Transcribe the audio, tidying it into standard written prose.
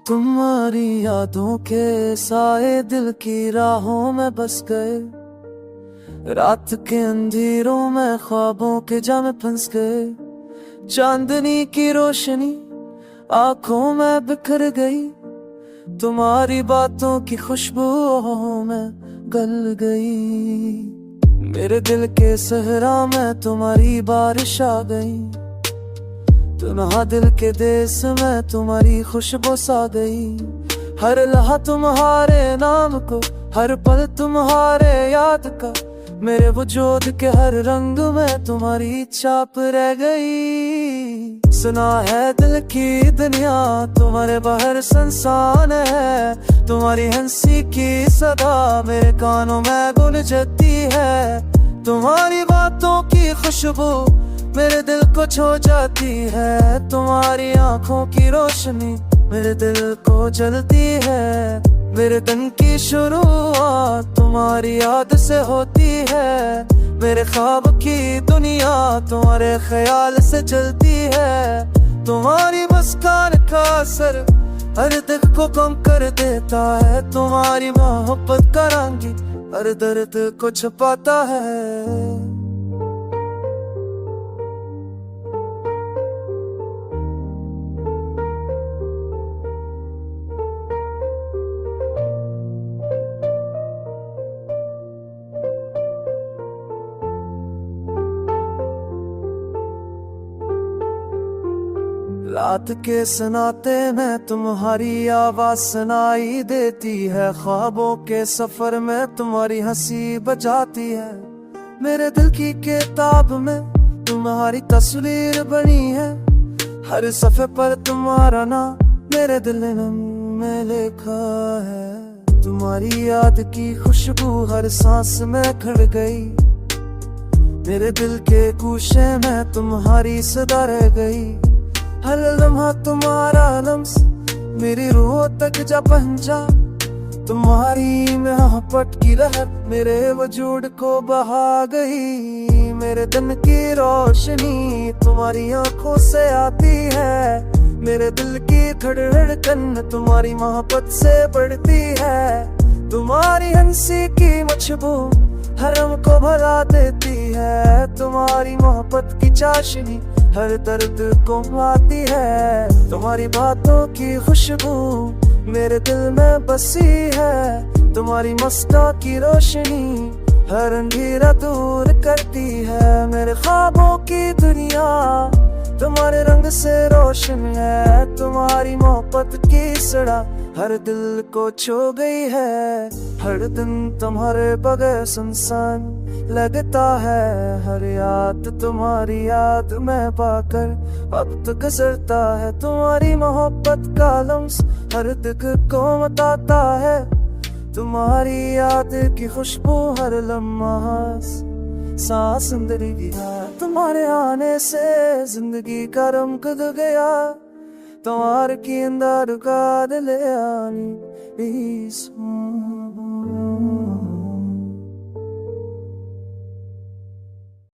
तुम्हारी यादों के साए दिल की राहों में बस गए। रात के अंधेरों में ख्वाबों के जाम फंस गए। चांदनी की रोशनी आंखों में बिखर गई। तुम्हारी बातों की खुशबुओं में गल गई। मेरे दिल के सहरा में तुम्हारी बारिश आ गई। तुन्हा दिल के देश में तुम्हारी खुशबू सा गई। हर लम्हा तुम्हारे नाम को, हर पल तुम्हारे याद का। मेरे वजूद के हर रंग में तुम्हारी छाप रह गई। सुना है दिल की दुनिया तुम्हारे बाहर संसान है। तुम्हारी हंसी की सदा मेरे कानों में गूंजती है। तुम्हारी बातों की खुशबू मेरे दिल को छू जाती है। तुम्हारी आंखों की रोशनी मेरे दिल को जलती है। मेरे दिन की शुरुआत तुम्हारी याद से होती है। मेरे ख्वाब की दुनिया तुम्हारे ख्याल से चलती है। तुम्हारी मुस्कान का असर हर दिल को कम कर देता है। तुम्हारी मोहब्बत का रंग हर दर्द को छुपाता है। रात के सनाते में तुम्हारी आवाज सुनाई देती है। ख्वाबों के सफर में तुम्हारी हंसी बजाती है। मेरे दिल की किताब में तुम्हारी तस्वीर बनी है। हर सफ़े पर तुम्हारा नाम मेरे दिल में लिखा है। तुम्हारी याद की खुशबू हर सांस में खड़ गई। मेरे दिल के गूशे में तुम्हारी सदा रह गई। हर लम्हा तुम्हारा लम्स मेरी रूह तक जा पहुंचा। तुम्हारी मोहब्बत की लहर मेरे वजूद को बहा गई। मेरे दिन की रोशनी तुम्हारी आंखों से आती है। मेरे दिल की धड़कन तुम्हारी मोहब्बत से बढ़ती है। तुम्हारी हंसी की खुशबू हरम को भरा देती है। तुम्हारी मोहब्बत की चाशनी हर दर्द को आती है। तुम्हारी बातों की खुशबू मेरे दिल में बसी है। तुम्हारी मुस्कान की रोशनी हर अंधेरा दूर करती है। मेरे ख्वाबों की दुनिया तुम्हारे रंग से रोशन है। तुम्हारी मोहब्बत की सड़क हर दिल को छू गई है। हर दिन तुम्हारे बगैर सुनसान लगता है। हर याद तुम्हारी याद में पाकर वक्त गुजरता है। तुम्हारी मोहब्बत का लम्स हर दिल को बताता है। तुम्हारी याद की खुशबू हर लम्हा सांस जिंदगी है। तुम्हारे आने से जिंदगी का रंग बदल गया। तुम्हारे की अंदर का दिल आनी